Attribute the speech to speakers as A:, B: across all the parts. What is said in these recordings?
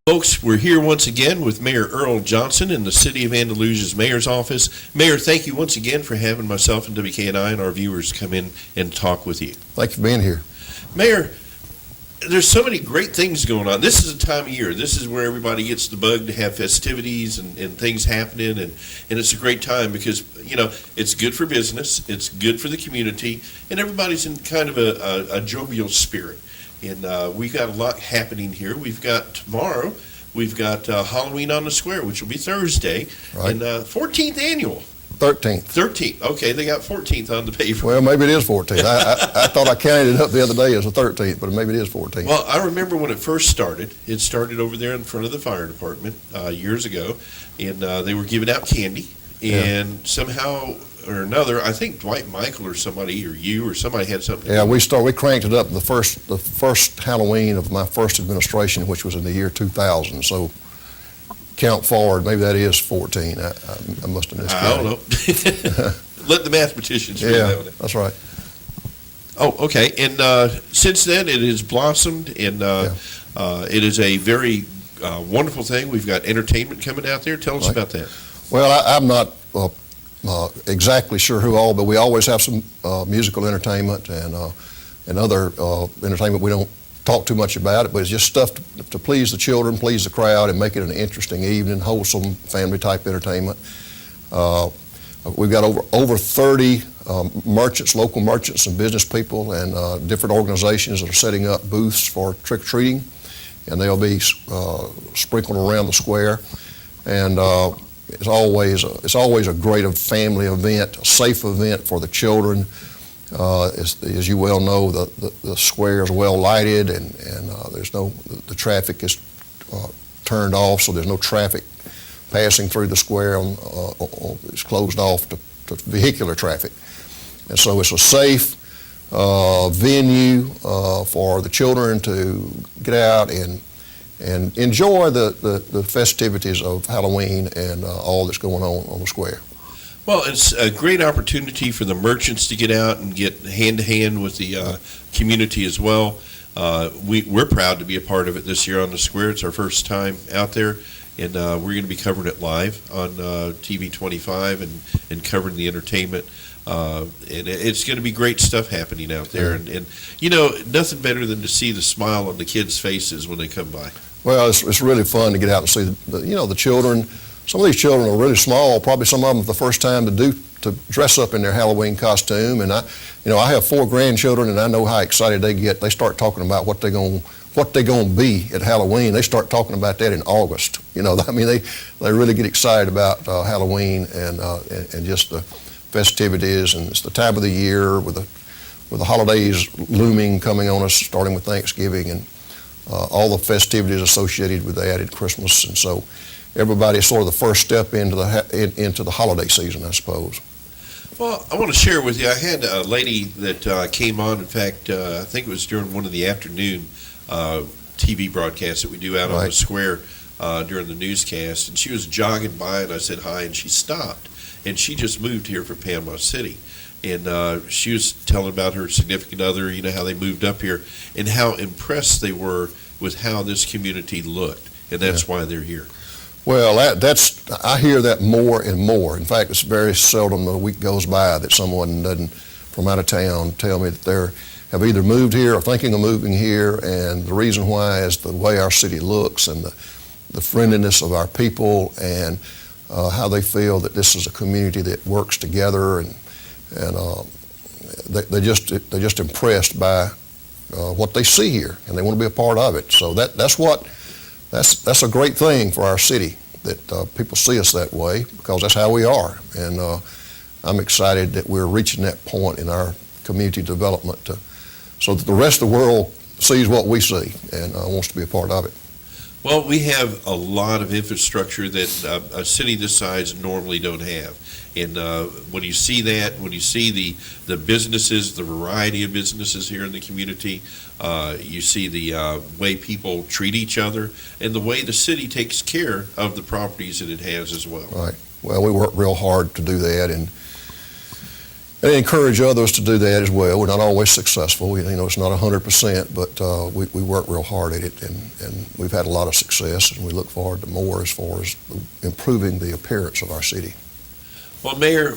A: Folks, we're here once again with Mayor Earl Johnson in the City of Andalusia's Mayor's Office. Mayor, thank you once again for having myself and WKNI and our viewers come in and talk with you.
B: Thank you for being here.
A: Mayor, there's so many great things going on. This is a time of year. This is where everybody gets the bug to have festivities and things happening, and it's a great time because, it's good for business, it's good for the community, and everybody's in kind of a jovial spirit. And we've got a lot happening here. We've got tomorrow, we've got Halloween on the Square, which will be Thursday,
B: Right.
A: and 14th annual.
B: 13th.
A: 13th. Okay, they got 14th on the paper.
B: Well, maybe it is 14th. I thought I counted it up the other day as the 13th, but maybe it is 14th.
A: Well, I remember when it first started. It started over there in front of the fire department years ago, and they were giving out candy. And somehow or another, I think Dwight Michael or somebody, or you or somebody had something.
B: Yeah, we cranked it up the first Halloween of my first administration, which was in the year 2000. So count forward, maybe that is 14. I must have missed.
A: I don't know. Let the mathematicians figure that one out.
B: That's right.
A: Oh, okay. And since then, it has blossomed, and it is a very wonderful thing. We've got entertainment coming out there. Tell us about that.
B: Well, I'm not exactly sure who all, but we always have some musical entertainment and other entertainment. We don't talk too much about it, but it's just stuff to please the children, please the crowd, and make it an interesting evening, wholesome family-type entertainment. We've got over 30 merchants, local merchants and business people, and different organizations that are setting up booths for trick-or-treating, and they'll be sprinkled around the square. And it's always a great family event, a safe event for the children. As you well know, the square is well lighted, and the traffic is turned off, so there's no traffic passing through the square. It's closed off to vehicular traffic, and so it's a safe venue for the children to get out and enjoy the festivities of Halloween and all that's going on the square.
A: Well, it's a great opportunity for the merchants to get out and get hand-to-hand with the community as well. We're proud to be a part of it this year on the square. It's our first time out there, and we're going to be covering it live on TV 25 and covering the entertainment. And it's going to be great stuff happening out there. And nothing better than to see the smile on the kids' faces when they come by.
B: Well, it's really fun to get out and see the children. Some of these children are really small. Probably some of them for the first time to dress up in their Halloween costume. And I have 4 grandchildren, and I know how excited they get. They start talking about what they're going to be at Halloween. They start talking about that in August. They really get excited about Halloween and just the festivities, and it's the time of the year with the holidays looming, coming on us, starting with Thanksgiving and all the festivities associated with that at Christmas. And so everybody's sort of the first step into the holiday season, I suppose.
A: Well, I want to share with you, I had a lady that came on. In fact, I think it was during one of the afternoon TV broadcasts that we do out on the square during the newscast, and she was jogging by, and I said hi, and she stopped. And she just moved here from Panama City. And she was telling about her significant other, how they moved up here, and how impressed they were with how this community looked. And that's why they're here.
B: Well, I hear that more and more. In fact, it's very seldom a week goes by that someone doesn't, from out of town, tell me that they have either moved here or thinking of moving here. And the reason why is the way our city looks and the friendliness of our people, and how they feel that this is a community that works together, and they're just impressed by what they see here, and they want to be a part of it. So that's a great thing for our city, that people see us that way, because that's how we are. And I'm excited that we're reaching that point in our community development so that the rest of the world sees what we see and wants to be a part of it.
A: Well, we have a lot of infrastructure that a city this size normally don't have. And when you see that, when you see the businesses, the variety of businesses here in the community, you see the way people treat each other, and the way the city takes care of the properties that it has as well.
B: Right. Well, we work real hard to do that, and And encourage others to do that as well. We're not always successful. It's not 100%, but we work real hard at it, and we've had a lot of success, and we look forward to more as far as improving the appearance of our city.
A: Well, Mayor,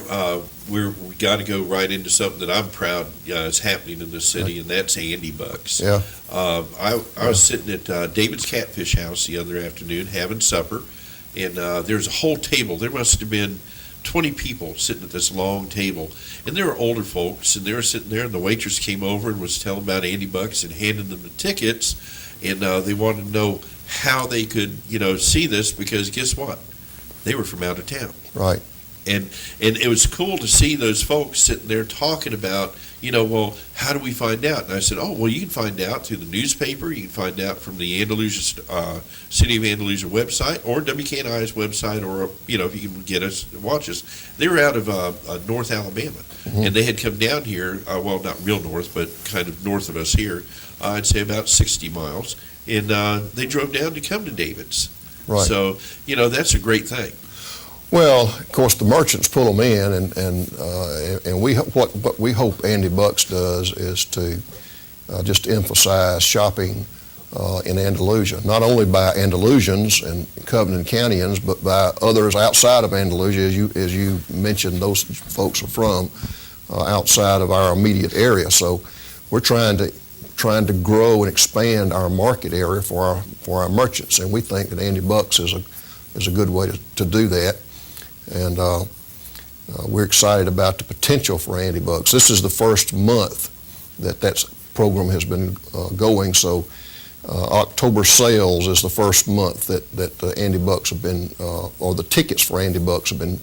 A: we got to go right into something that I'm proud is happening in this city, and that's Andy Bucks.
B: Yeah.
A: I was sitting at David's Catfish House the other afternoon having supper, and there's a whole table. There must have been 20 people sitting at this long table, and there were older folks, and they were sitting there, and the waitress came over and was telling about Andy Bucks and handing them the tickets, and they wanted to know how they could, see this, because guess what? They were from out of town.
B: Right.
A: And it was cool to see those folks sitting there talking about, well, how do we find out? And I said, oh, well, you can find out through the newspaper. You can find out from the Andalusia, City of Andalusia website, or WKNI's website, or, if you can get us, watch us. They were out of North Alabama, and they had come down here, well, not real north, but kind of north of us here, I'd say about 60 miles, and they drove down to come to David's.
B: Right.
A: So, that's a great thing.
B: Well, of course, the merchants pull them in, and what we hope Andy Bucks does is to just emphasize shopping in Andalusia, not only by Andalusians and Covenant Countyans, but by others outside of Andalusia, as you mentioned. Those folks are from outside of our immediate area. So we're trying to grow and expand our market area for our merchants, and we think that Andy Bucks is a good way to do that. And we're excited about the potential for Andy Bucks. This is the first month that program has been going, so October sales is the first month that Andy Bucks have been, or the tickets for Andy Bucks have been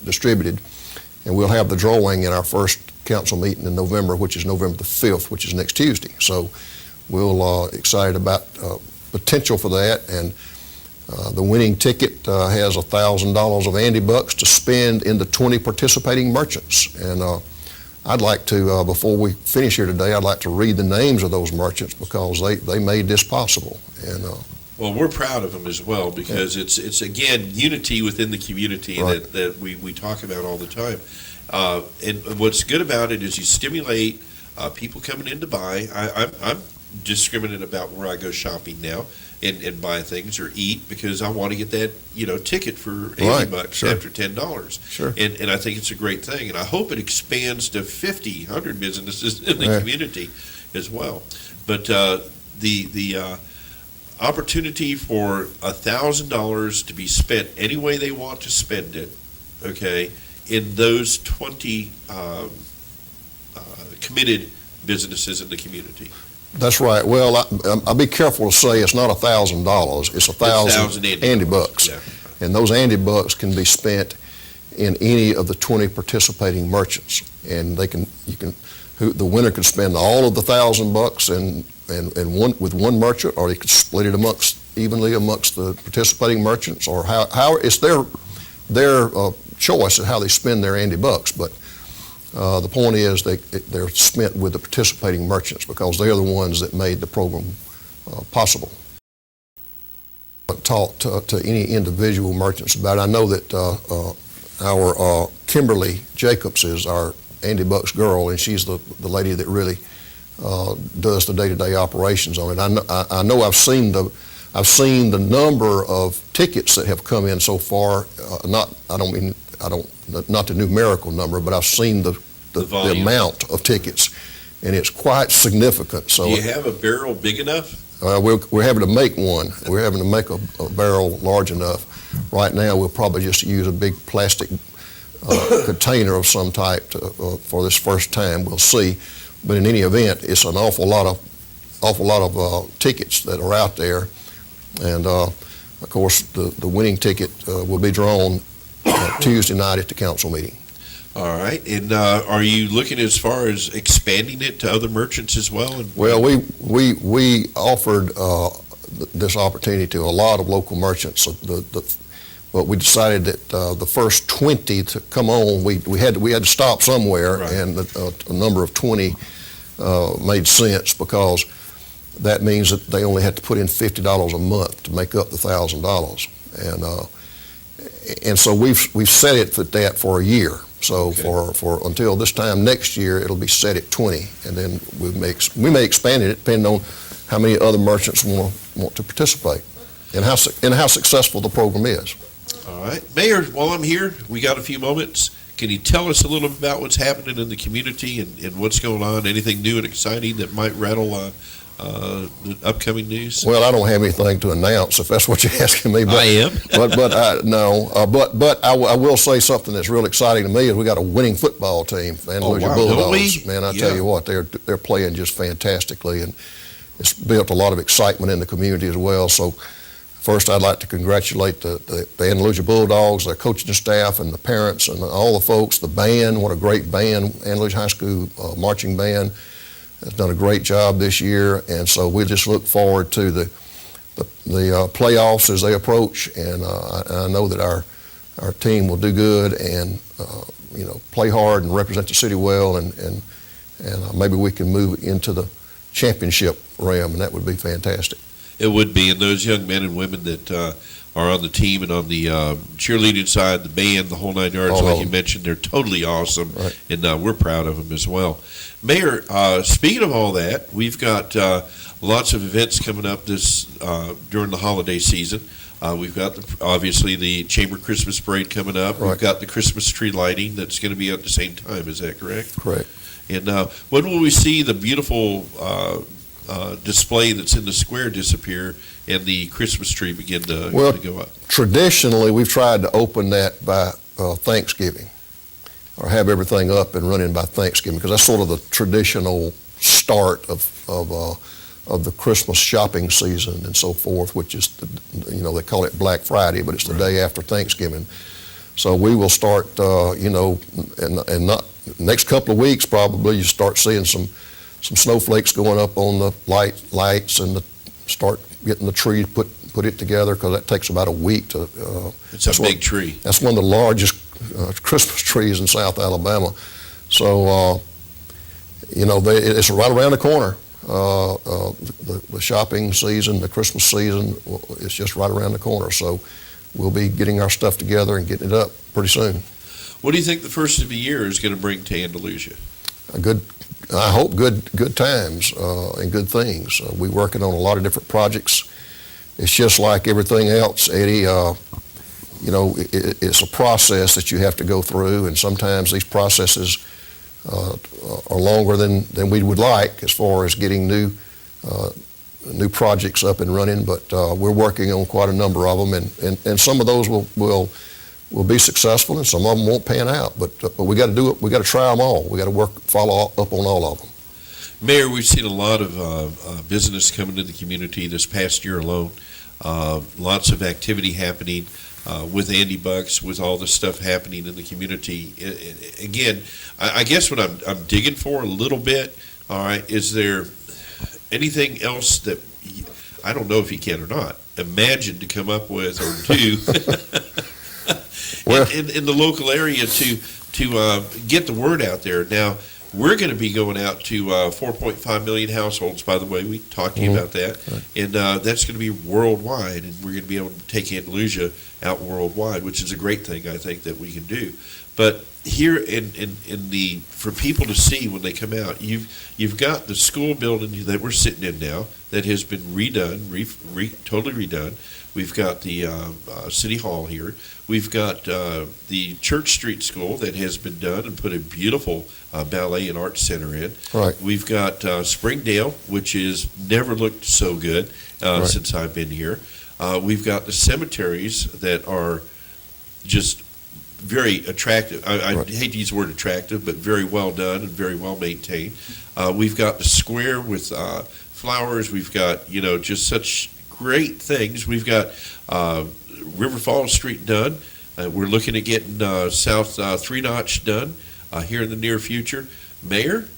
B: distributed. And we'll have the drawing in our first council meeting in November, which is November the 5th, which is next Tuesday. So we're excited about potential for that. And the winning ticket has $1,000 of Andy Bucks to spend in the 20 participating merchants. And I'd like to, before we finish here today, I'd like to read the names of those merchants, because they made this possible. And
A: well, we're proud of them as well, because it's again, unity within the community,
B: right,
A: that we talk about all the time. And what's good about it is you stimulate people coming in to buy. I'm discriminate about where I go shopping now and buy things or eat, because I want to get that ticket for $80
B: sure, after
A: $10.
B: Sure.
A: And I think it's a great thing, and I hope it expands to 50, 100 businesses in the community as well. But the opportunity for $1,000 to be spent any way they want to spend it, okay, in those 20 committed businesses in the community.
B: That's right. Well, I'll be careful to say it's not $1,000. It's 1,000 Andy Bucks.
A: Yeah.
B: And those Andy Bucks can be spent in any of the 20 participating merchants. And the winner can spend all of the $1,000 and with one merchant, or they could split it evenly amongst the participating merchants, or how it's their choice of how they spend their Andy Bucks. But the point is they're spent with the participating merchants, because they're the ones that made the program possible. I haven't talked to any individual merchants about it. I know that our Kimberly Jacobs is our Andy Bucks girl, and she's the lady that really does the day-to-day operations on it. I know I've seen the number of tickets that have come in so far. Not the numerical number, but I've seen the amount of tickets, and it's quite significant. So,
A: do you have a barrel big enough?
B: We're having to make one. We're having to make a barrel large enough. Right now, we'll probably just use a big plastic container of some type for this first time. We'll see. But in any event, it's an awful lot of tickets that are out there, and of course, the winning ticket will be drawn Tuesday night at the council meeting.
A: All right. And are you looking as far as expanding it to other merchants as well?
B: Well, we offered this opportunity to a lot of local merchants, but we decided that the first 20 to come on, we had to stop somewhere, right, and a number of 20 made sense, because that means that they only had to put in $50 a month to make up the $1,000, and so we've set it at that for a year. So
A: Okay.
B: for until this time next year, it'll be set at 20, and then we may expand it depending on how many other merchants want to participate, and how successful the program is.
A: All right. Mayor, while I'm here, we got a few moments. Can you tell us a little about what's happening in the community and what's going on? Anything new and exciting that might rattle the upcoming news?
B: Well, I don't have anything to announce, if that's what you're asking me. But,
A: I am.
B: but I will say something that's real exciting to me is we got a winning football team, Andalusia
A: wow,
B: Bulldogs.
A: don't we?
B: Man, I
A: Yeah.
B: tell you what, they're playing just fantastically, and it's built a lot of excitement in the community as well. So first, I'd like to congratulate the Andalusia Bulldogs, their coaching staff, and the parents, and all the folks, the band. What a great band. Andalusia High School marching band has done a great job this year, and so we just look forward to the playoffs as they approach, and I know that our team will do good and play hard and represent the city well, and maybe we can move into the championship realm, and that would be fantastic.
A: It would be, and those young men and women that are on the team and on the cheerleading side, the band, the whole 9 yards,
B: All
A: like
B: of
A: you
B: them.
A: mentioned, they're totally awesome,
B: Right.
A: and we're proud of them as well. Mayor, speaking of all that, we've got lots of events coming up this during the holiday season. We've got, obviously, the Chamber Christmas Parade coming up.
B: Right.
A: We've got the Christmas tree lighting that's going to be at the same time. Is that correct?
B: Correct.
A: And when will we see the beautiful display that's in the square disappear and the Christmas tree begin to go up?
B: Traditionally, we've tried to open that by Thanksgiving, or have everything up and running by Thanksgiving, because that's sort of the traditional start of the Christmas shopping season and so forth, which is, they call it Black Friday, but it's the day after Thanksgiving. So we will start, and not next couple of weeks probably, you start seeing some snowflakes going up on the lights, and start getting the tree put it together, because that takes about a week to.
A: It's a big tree.
B: That's one of the largest Christmas trees in South Alabama. So it's right around the corner. The shopping season, the Christmas season, it's just right around the corner. So we'll be getting our stuff together and getting it up pretty soon.
A: What do you think the first of the year is going to bring to Andalusia?
B: I hope good times and good things. We're working on a lot of different projects. It's just like everything else, Eddie. It's a process that you have to go through, and sometimes these processes are longer than we would like as far as getting new projects up and running. But we're working on quite a number of them, and some of those will be successful, and some of them won't pan out. But we got to do it. We got to try them all. We got to follow up on all of them.
A: Mayor, we've seen a lot of business coming to the community this past year alone. Lots of activity happening with Andy Bucks, with all this stuff happening in the community. Again, I guess what I'm digging for a little bit, all right, is there anything else that, I don't know if you can or not, imagine to come up with or do in the local area to get the word out there? Now, we're going to be going out to 4.5 million households, by the way. We talked to you about that.
B: Right.
A: And that's going to be worldwide, and we're going to be able to take Andalusia out worldwide, which is a great thing, I think, that we can do. But here for people to see when they come out, you've got the school building that we're sitting in now that has been redone, totally redone. We've got the City Hall here. We've got the Church Street School that has been done and put a beautiful ballet and art center in.
B: Right.
A: We've got Springdale, which has never looked so good
B: Right.
A: since I've been here. We've got the cemeteries that are just very attractive. I
B: Right.
A: hate to use the word attractive, but very well done and very well maintained. We've got the square with flowers. We've got, just such great things. We've got River Falls Street done. We're looking at getting South Three Notch done here in the near future. Mayor?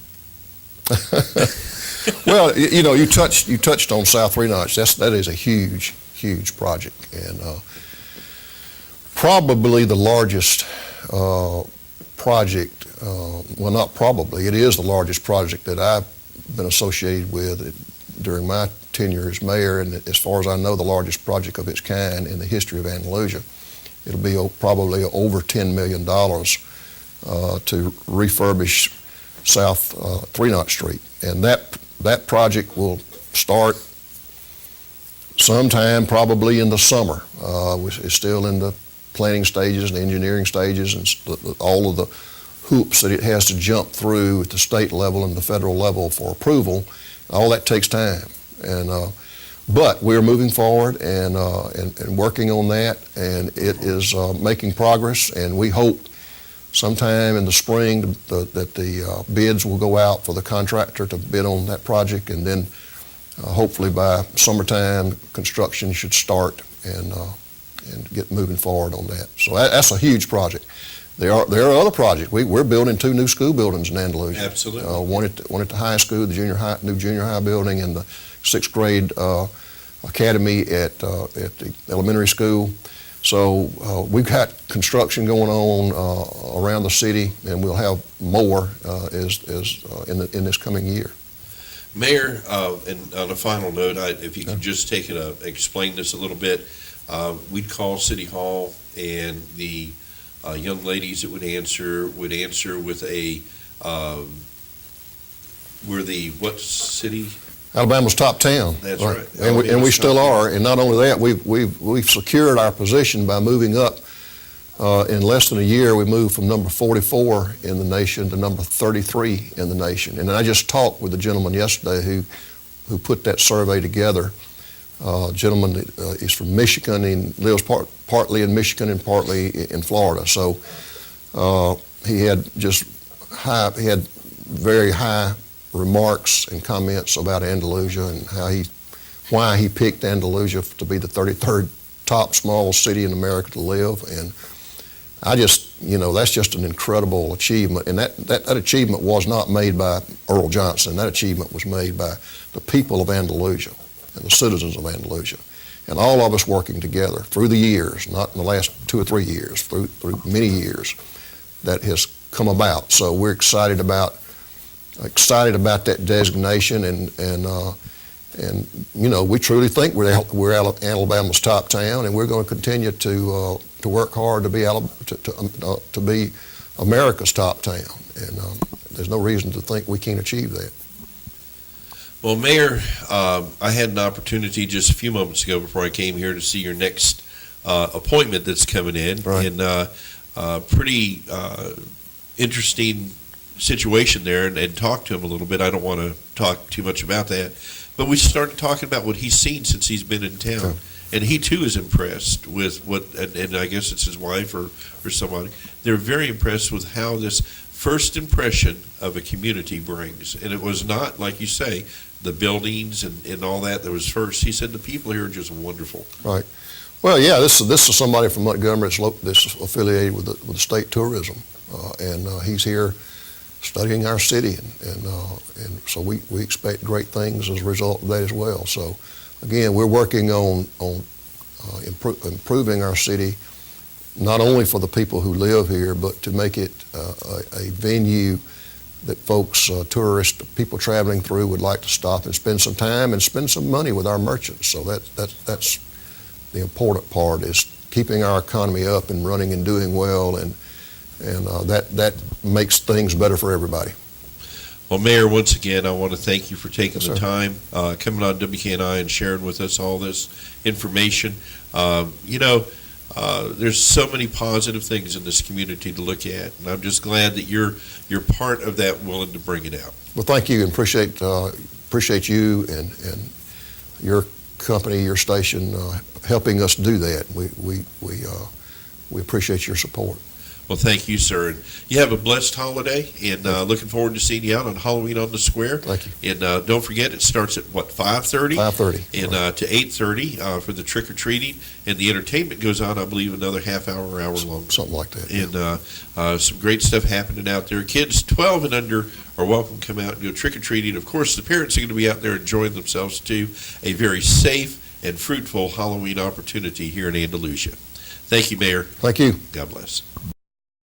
B: Well, you touched on South Three Notch. That is a huge project, and probably the largest project. Well, not probably. It is the largest project that I've been associated with during my tenure as mayor, and as far as I know, the largest project of its kind in the history of Andalusia. It'll be probably over $10 million to refurbish South 3 Street. And that project will start sometime probably in the summer. It's still in the planning stages and engineering stages and all of the hoops that it has to jump through at the state level and the federal level for approval. All that takes time. But we're moving forward and working on that, and it is making progress, and we hope sometime in the spring that the bids will go out for the contractor to bid on that project, and then hopefully by summertime, construction should start and get moving forward on that. So that's a huge project. There are other projects. We're building 2 new school buildings in Andalusia.
A: Absolutely.
B: One at the high school, the new junior high building, and the 6th grade academy at the elementary school. So we've got construction going on around the city, and we'll have more in this coming year.
A: Mayor, and on a final note, if you could just take it explain this a little bit. We'd call City Hall, and the young ladies that would answer with a we're the what city?
B: Alabama's top town.
A: That's right.
B: And we still are. And not only that, we've secured our position by moving up. In less than a year, we moved from number 44 in the nation to number 33 in the nation. And I just talked with a gentleman yesterday who put that survey together. Gentleman is from Michigan and lives partly in Michigan and partly in Florida. So he had very high remarks and comments about Andalusia and why he picked Andalusia to be the 33rd top small city in America to live. And I just, that's just an incredible achievement. And that achievement was not made by Earl Johnson. That achievement was made by the people of Andalusia and the citizens of Andalusia. And all of us working together through the years, not in the last 2 or 3 years, through many years, that has come about. So we're excited about that designation, and we truly think we're Alabama's top town, and we're going to continue to work hard to be America's top town. And there's no reason to think we can't achieve that.
A: Well, Mayor, I had an opportunity just a few moments ago before I came here to see your next appointment that's coming in,
B: right.
A: And pretty interesting situation there, and talk to him a little bit. I don't want to talk too much about that, but we started talking about what he's seen since he's been in town.
B: Sure.
A: And he too is impressed with what, and I guess it's his wife or somebody. They're very impressed with how this first impression of a community brings. And it was not, like you say, the buildings and all that was first. He said the people here are just wonderful.
B: Right. Well, yeah, this is somebody from Montgomery that's affiliated with the state tourism, and he's here studying our city, and so we expect great things as a result of that as well. So, again, we're working on improving our city, not only for the people who live here, but to make it a venue that folks, tourists, people traveling through would like to stop and spend some time and spend some money with our merchants. So that's the important part, is keeping our economy up and running and doing well, and that makes things better for everybody.
A: Well, Mayor, once again, I want to thank you for taking
B: Yes,
A: the
B: sir.
A: time, coming on WKNI and sharing with us all this information. There's so many positive things in this community to look at, and I'm just glad that you're part of that, willing to bring it out.
B: Well, thank you, and appreciate you and your company, your station, helping us do that. We appreciate your support.
A: Well, thank you, sir. And you have a blessed holiday, and looking forward to seeing you out on Halloween on the Square.
B: Thank you.
A: And don't forget, it starts at, 5:30?
B: 5:30.
A: And to 8:30 for the trick-or-treating. And the entertainment goes on, I believe, another half hour, hour long.
B: Something like that.
A: And some great stuff happening out there. Kids 12 and under are welcome to come out and go trick-or-treating. Of course, the parents are going to be out there enjoying themselves, too. A very safe and fruitful Halloween opportunity here in Andalusia. Thank you, Mayor.
B: Thank you.
A: God bless.